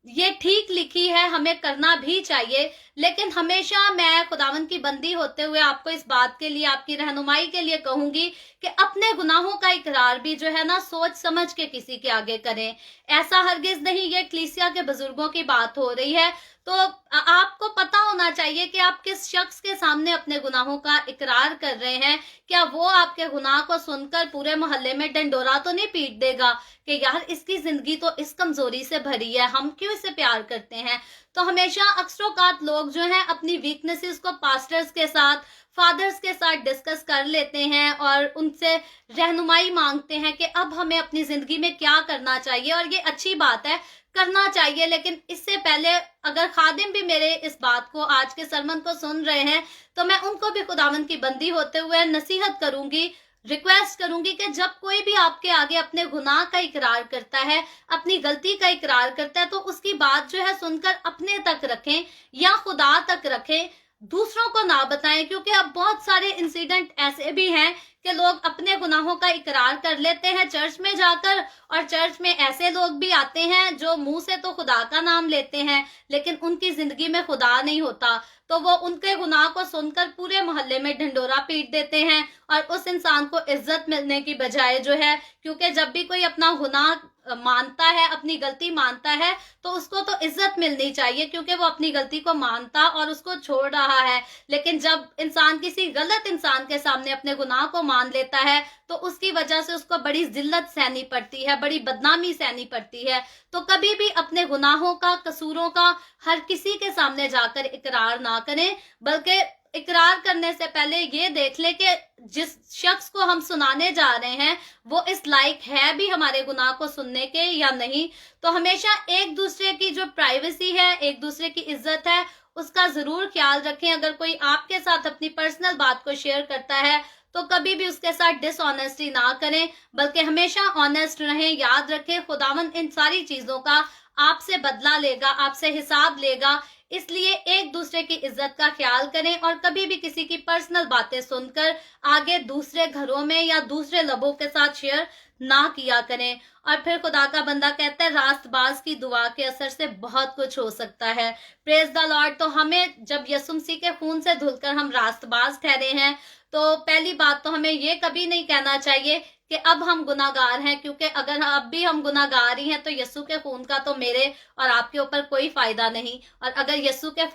ये ठीक लिखी है, हमें करना भी चाहिए, लेकिन हमेशा मैं खुदावन की बंदी होते हुए आपको इस बात के लिए, आपकी रहनुमाई के लिए कहूंगी कि अपने गुनाहों का इकरार भी जो है ना सोच समझ के किसी के आगे करें। ऐसा हरगिज नहीं, ये कलीसिया के बुजुर्गों की बात हो रही है, तो आपको पता होना चाहिए कि आप किस शख्स के सामने अपने गुनाहों का इकरार कर रहे हैं। क्या वो आपके गुनाह को सुनकर पूरे मोहल्ले में डंडोरा तो नहीं पीट देगा कि यार इसकी जिंदगी तो इस कमजोरी से भरी है, हम क्यों इसे प्यार करते हैं। तो हमेशा अक्सरोकात लोग जो हैं अपनी वीकनेसेस को पास्टर्स के साथ, फादर्स के साथ डिस्कस कर लेते हैं और उनसे रहनुमाई मांगते हैं कि अब हमें अपनी जिंदगी में क्या करना चाहिए। और ये अच्छी बात है, करना चाहिए, लेकिन इससे पहले अगर खादिम भी मेरे इस बात को, आज के सरमन को सुन रहे हैं, तो मैं उनको भी खुदावंद की बंदी होते हुए नसीहत करूंगी, रिक्वेस्ट करूंगी कि जब कोई भी आपके आगे अपने गुनाह का इकरार करता है, अपनी गलती का इकरार करता है, तो उसकी बात जो है सुनकर अपने तक रखें या खुदा तक रखें, दूसरों को ना बताएं। क्योंकि अब बहुत सारे इंसिडेंट ऐसे भी हैं कि लोग अपने गुनाहों का इकरार कर लेते हैं चर्च में जाकर, और चर्च में ऐसे लोग भी आते हैं जो मुंह से तो खुदा का नाम लेते हैं लेकिन उनकी जिंदगी में खुदा नहीं होता, तो वो उनके गुनाह को सुनकर पूरे मोहल्ले में ढंडोरा पीट देते हैं और उस इंसान को इज्जत मिलने की बजाय जो है, क्योंकि जब भी कोई अपना गुनाह मानता है, अपनी गलती मानता है, तो उसको तो इज्जत मिलनी चाहिए क्योंकि वो अपनी गलती को मानता और उसको छोड़ रहा है। लेकिन जब इंसान किसी गलत इंसान के सामने अपने गुनाह को मान लेता है तो उसकी वजह से उसको बड़ी जिल्लत सहनी पड़ती है, बड़ी बदनामी सहनी पड़ती है। तो कभी भी अपने गुनाहों का, कसूरों का हर किसी के सामने जाकर इकरार ना करें, बल्कि इकरार करने से पहले ये देख ले कि जिस शख्स को हम सुनाने जा रहे हैं वो इस लायक है भी हमारे गुनाह को सुनने के या नहीं। तो हमेशा एक दूसरे की जो प्राइवेसी है, एक दूसरे की इज्जत है, उसका जरूर ख्याल रखें। अगर कोई आपके साथ अपनी पर्सनल बात को शेयर करता है तो कभी भी उसके साथ डिसऑनेस्टी ना करें, बल्कि हमेशा ऑनेस्ट रहें। याद रखें, खुदावंद इन सारी चीजों का आपसे बदला लेगा, आपसे हिसाब लेगा, इसलिए एक दूसरे की इज्जत का ख्याल करें और कभी भी किसी की पर्सनल बातें सुनकर आगे दूसरे घरों में या दूसरे लोगों के साथ शेयर ना किया करें। और फिर खुदा का बंदा कहता है, रास्तबाज की दुआ के असर से बहुत कुछ हो सकता है। Praise the Lord. तो हमें जब यीशु मसीह के खून से धुलकर हम रास्तबाज ठहरे हैं, तो पहली बात तो हमें ये कभी नहीं कहना चाहिए कि अब हम गुनाहगार हैं, क्योंकि अगर अब भी हम गुनाहगार ही हैं तो यीशु के खून का तो मेरे और आपके ऊपर कोई फायदा नहीं। और अगर यीशु के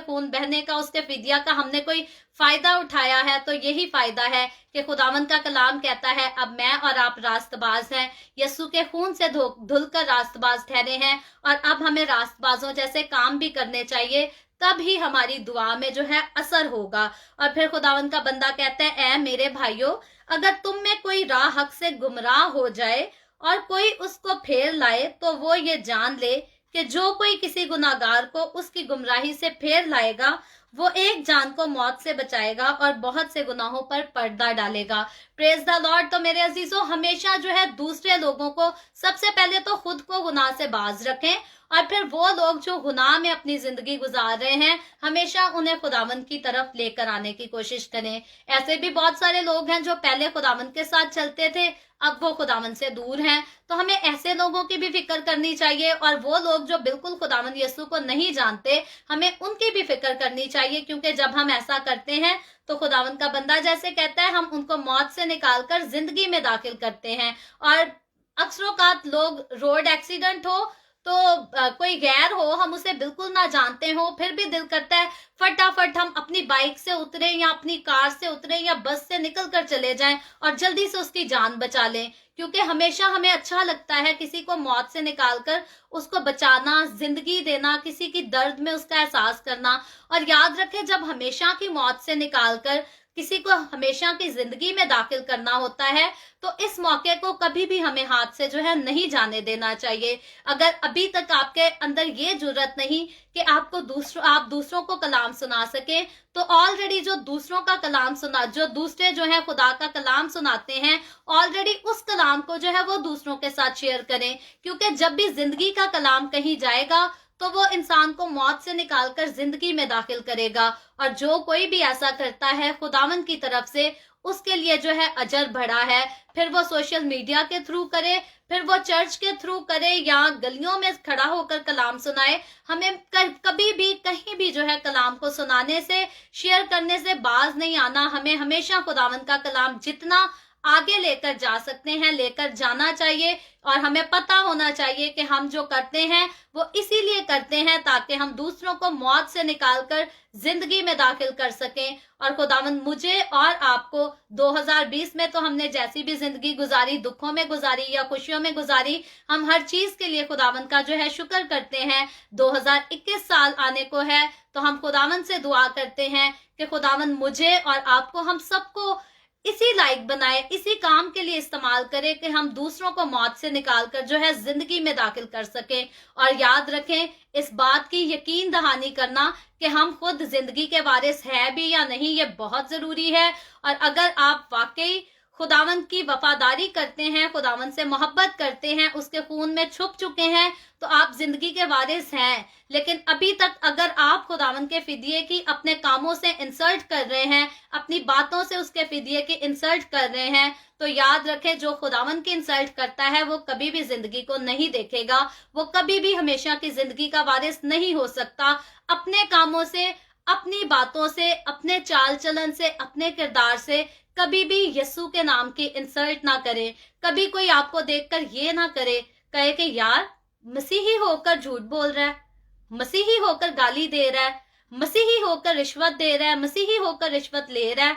खून बहने का, उसके फिदिया का हमने कोई फायदा उठाया है तो यही फायदा है कि खुदावंद का कलाम कहता है अब मैं और आप रास्तबाज हैं, यीशु के खून से धुलकर रास्तबाज ठहरे हैं, और अब हमें रास्तबाजों जैसे काम भी करने चाहिए, तब ही हमारी दुआ में जो है असर होगा। और फिर खुदावंद का बंदा कहता है, ऐ मेरे भाइयों, अगर तुम में कोई राह हक से गुमराह हो जाए और कोई उसको फेर लाए, तो वो ये जान ले कि जो कोई किसी गुनाहगार को उसकी गुमराही से फेर लाएगा, वो एक जान को मौत से बचाएगा और बहुत से गुनाहों पर पर्दा डालेगा। Praise the Lord. तो मेरे अजीजों, हमेशा जो है दूसरे लोगों को, सबसे पहले तो खुद को गुनाह से बाज रखें, और फिर वो लोग जो गुनाह में अपनी जिंदगी गुजार रहे हैं, हमेशा उन्हें खुदावंद की तरफ लेकर आने की कोशिश करें। ऐसे भी बहुत सारे लोग हैं जो पहले खुदावंद के साथ चलते थे, अब वो खुदावंद से दूर हैं, तो हमें ऐसे लोगों की भी फिक्र करनी चाहिए। और वो लोग जो बिल्कुल खुदावंद यीशु को नहीं जानते, हमें उनकी भी फिक्र करनी चाहिए, क्योंकि जब हम ऐसा करते हैं तो खुदावंद का बंदा जैसे कहता है, हम उनको मौत से निकालकर जिंदगी में दाखिल करते हैं। और अक्सरों लोग, रोड एक्सीडेंट हो तो कोई गैर हो, हम उसे बिल्कुल ना जानते हो, फिर भी दिल करता है फटाफट हम अपनी बाइक से उतरे या अपनी कार से उतरे या बस से निकल कर चले जाएं और जल्दी से उसकी जान बचा लें, क्योंकि हमेशा हमें अच्छा लगता है किसी को मौत से निकालकर उसको बचाना, जिंदगी देना, किसी की दर्द में उसका एहसास करना। और याद रखें, जब हमेशा की मौत से निकालकर किसी को हमेशा की जिंदगी में दाखिल करना होता है, तो इस मौके को कभी भी हमें हाथ से जो है नहीं जाने देना चाहिए। अगर अभी तक आपके अंदर ये जुर्रत नहीं कि आप दूसरों को कलाम सुना सके, तो ऑलरेडी जो दूसरों का कलाम जो दूसरे जो है खुदा का कलाम सुनाते हैं, ऑलरेडी उस कलाम को जो है वो दूसरों के साथ शेयर करें, क्योंकि जब भी जिंदगी का कलाम कहीं जाएगा तो वो इंसान को मौत से निकालकर जिंदगी में दाखिल करेगा। और जो कोई भी ऐसा करता है खुदावंद की तरफ से, उसके लिए जो है अजर बढ़ा है। फिर वो सोशल मीडिया के थ्रू करे, फिर वो चर्च के थ्रू करे, या गलियों में खड़ा होकर कलाम सुनाए, हमें कभी भी कहीं भी जो है कलाम को सुनाने से, शेयर करने से बाज नहीं आना। हमें हमेशा खुदावंद का कलाम जितना आगे लेकर जा सकते हैं लेकर जाना चाहिए, और हमें पता होना चाहिए कि हम जो करते हैं वो इसीलिए करते हैं ताकि हम दूसरों को मौत से निकालकर जिंदगी में दाखिल कर सकें। और खुदावंद मुझे और आपको 2020 में तो हमने जैसी भी जिंदगी गुजारी, दुखों में गुजारी या खुशियों में गुजारी, हम हर चीज के लिए खुदावंद का जो है शुक्र करते हैं। 2021 साल आने को है, तो हम खुदावंद से दुआ करते हैं कि खुदावंद मुझे और आपको, हम सबको इसी लायक बनाए, इसी काम के लिए इस्तेमाल करें कि हम दूसरों को मौत से निकालकर जो है जिंदगी में दाखिल कर सकें। और याद रखें, इस बात की यकीन दहानी करना कि हम खुद जिंदगी के वारिस है भी या नहीं, ये बहुत जरूरी है। और अगर आप वाकई खुदावंद की वफादारी करते हैं, खुदावंद से मोहब्बत करते हैं, उसके खून में छुप चुके हैं, तो आप जिंदगी के वारिस हैं। लेकिन अभी तक अगर आप खुदावंद के फिदिये की अपने कामों से इंसल्ट कर रहे हैं, अपनी बातों से उसके फिदिये की इंसल्ट कर रहे हैं, तो याद रखें, जो खुदावंद की इंसल्ट करता है वो कभी भी जिंदगी को नहीं देखेगा, वो कभी भी हमेशा की जिंदगी का वारिस नहीं हो सकता। अपने कामों से, अपनी बातों से, अपने चाल चलन से, अपने किरदार से कभी भी यीशु के नाम की इंसल्ट ना करें। कभी कोई आपको देखकर ये ना कहे कि यार मसीही होकर झूठ बोल रहा है, मसीही होकर गाली दे रहा है, मसीही होकर रिश्वत दे रहा है, मसीही होकर रिश्वत ले रहा है।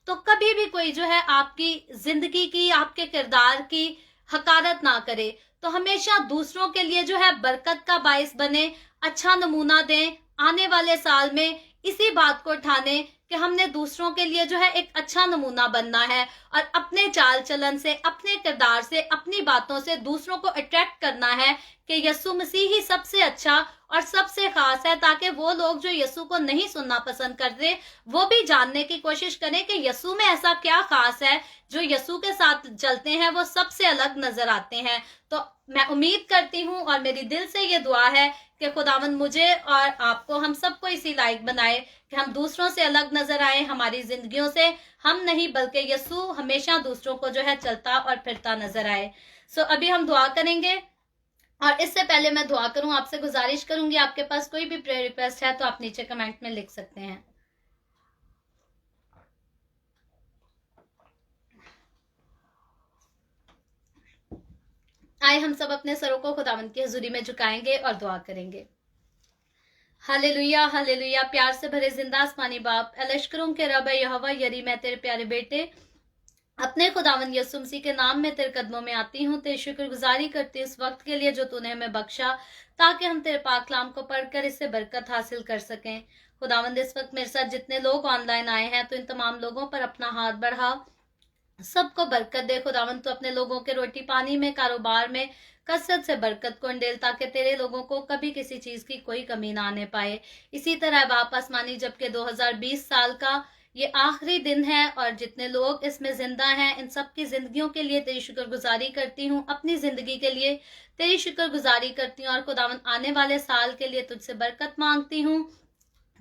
तो कभी भी कोई जो है आपकी जिंदगी की, आपके किरदार की हकारत ना करे। तो हमेशा दूसरों के लिए जो है बरकत का बाइस बने, अच्छा नमूना दें। आने वाले साल में इसी बात को ठाने कि हमने दूसरों के लिए जो है एक अच्छा नमूना बनना है, और अपने चाल चलन से, अपने किरदार से, अपनी बातों से दूसरों को अट्रैक्ट करना है कि यीशु मसीह ही सबसे अच्छा और सबसे खास है, ताकि वो लोग जो यीशु को नहीं सुनना पसंद करते, वो भी जानने की कोशिश करें कि यीशु में ऐसा क्या खास है, जो यीशु के साथ चलते हैं वो सबसे अलग नजर आते हैं। तो मैं उम्मीद करती हूँ और मेरी दिल से ये दुआ है कि खुदावंद मुझे और आपको, हम सबको इसी लायक बनाए कि हम दूसरों से अलग नजर आए, हमारी जिंदगियों से हम नहीं बल्कि यीशु हमेशा दूसरों को जो है चलता और फिरता नजर आए। सो अभी हम दुआ करेंगे, और इससे पहले मैं दुआ करूं, आपसे गुजारिश करूंगी, आपके पास कोई भी प्रेयर रिक्वेस्ट है तो आप नीचे कमेंट में लिख सकते हैं। आए हम सब अपने सरों को खुदावंद की हजूरी में झुकाएंगे और दुआ करेंगे। Hallelujah hallelujah. प्यार से भरे जिंदा आसमानी बाप, लश्करों के रब यहोवा यरी, मैं तेरे प्यारे बेटे अपने खुदावंद यीशु मसीह के नाम में तेरे कदमों में आती हूँ। तेरी शुक्रगुजारी करती हूँ इस वक्त के लिए जो तूने हमें बख्शा, ताकि हम तेरे पाक कलाम को पढ़कर इससे बरकत हासिल कर सकें। खुदावंद इस वक्त मेरे साथ जितने लोग ऑनलाइन आए हैं, तो इन तमाम लोगों पर अपना हाथ बढ़ा, सबको बरकत दे। खुदावंद तो अपने लोगों के रोटी पानी में, कारोबार में कसरत से बरकत को अंडेल, ताकि तेरे लोगों को कभी किसी चीज की कोई कमी ना आने पाए। इसी तरह बाप आसमानी, जबकि 2020 साल का ये आखिरी दिन है और जितने लोग इसमें जिंदा हैं, इन सब की जिंदगियों के लिए तेरी शुक्रगुजारी करती हूँ। अपनी जिंदगी के लिए तेरी शुक्रगुजारी करती हूँ और खुदावंद आने वाले साल के लिए तुझसे बरकत मांगती हूँ।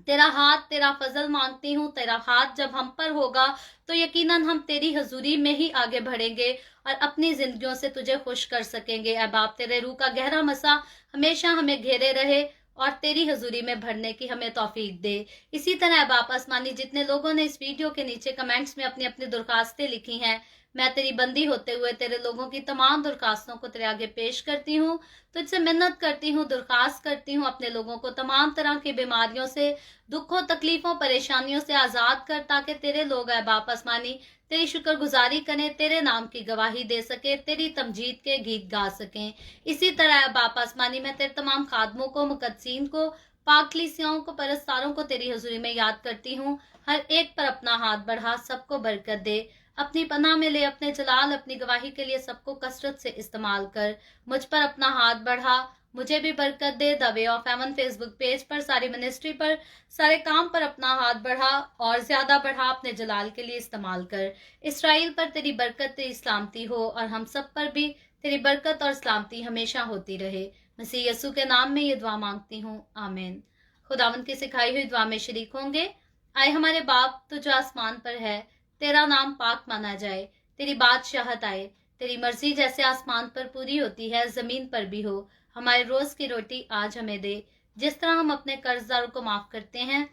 तेरा हाथ, तेरा फजल मांगती हूँ। तेरा हाथ जब हम पर होगा तो यकीनन हम तेरी हजूरी में ही आगे बढ़ेंगे और अपनी जिंदगियों से तुझे खुश कर सकेंगे। ऐ बाप, तेरे रूह का गहरा मसा हमेशा हमें घेरे रहे और तेरी हजूरी में भरने की हमें तौफीक दे। इसी तरह बाप आसमानी, जितने लोगों ने इस वीडियो के नीचे कमेंट्स में अपनी अपनी दरखास्तें लिखी हैं, मैं तेरी बंदी होते हुए तेरे लोगों की तमाम दरखास्तों को तेरे आगे पेश करती हूँ। तुझसे मिन्नत करती हूँ, दरखास्त करती हूँ, अपने लोगों को तमाम तरह की बीमारियों से, दुखों, तकलीफों, परेशानियों से आजाद कर, ताकि तेरे लोग है बाप आसमानी तेरी शुक्रगुजारी करें, तेरे नाम की गवाही दे सके, तेरी तमजीद के गीत गा सकें। इसी तरह बाप आसमानी, मैं तेरे तमाम खादमों को, मुकद्दसीन को, पाकलीसियाओं को, परस्तारों को तेरी हजूरी में याद करती हूँ। हर एक पर अपना हाथ बढ़ा, सबको बरकत दे, अपनी पनाह में ले, अपने जलाल, अपनी गवाही के लिए सबको कसरत से इस्तेमाल कर। मुझ पर अपना हाथ बढ़ा, मुझे भी बरकत दे। The way of heaven Facebook page पर, सारी मिनिस्ट्री पर, सारे काम पर अपना हाथ बढ़ा और ज्यादा बढ़ा, अपने जलाल के लिए इस्तेमाल कर। इसराइल पर तेरी बरकत, तेरी सलामती हो और हम सब पर भी तेरी बरकत और सलामती हमेशा होती रहे। मसीह यीशु के नाम में ये दुआ मांगती हूँ, आमीन। खुदावंद की सिखाई हुई दुआ में शरीक होंगे। आए हमारे बाप, तू जो आसमान पर है, तेरा नाम पाक माना जाए, तेरी बादशाहत आए, तेरी मर्जी जैसे आसमान पर पूरी होती है जमीन पर भी हो। हमारे रोज की रोटी आज हमें दे, जिस तरह हम अपने कर्जदारों को माफ करते हैं,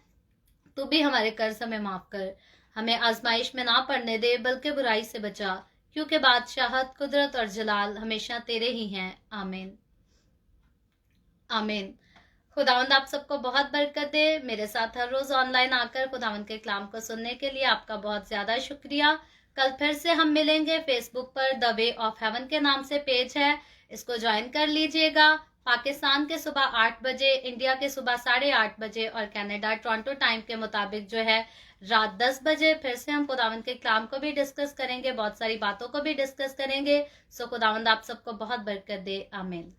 तू भी हमारे कर्ज हमें माफ कर। हमें आजमाइश में ना पड़ने दे, बल्कि बुराई से बचा, क्योंकि बादशाहत, कुदरत और जलाल हमेशा तेरे ही हैं, आमीन आमीन। खुदावंद आप सबको बहुत बरकत दे। मेरे साथ हर रोज ऑनलाइन आकर खुदावंद के कलाम को सुनने के लिए आपका बहुत ज्यादा शुक्रिया। कल फिर से हम मिलेंगे। फेसबुक पर द वे ऑफ हेवन के नाम से पेज है, इसको ज्वाइन कर लीजिएगा। पाकिस्तान के सुबह 8 बजे, इंडिया के सुबह 8:30 बजे और कनाडा टोरंटो टाइम के मुताबिक जो है रात 10 बजे फिर से हम खुदावंद के कलाम को भी डिस्कस करेंगे, बहुत सारी बातों को भी डिस्कस करेंगे। सो खुदावंद आप सबको बहुत बरकत दे, आमीन।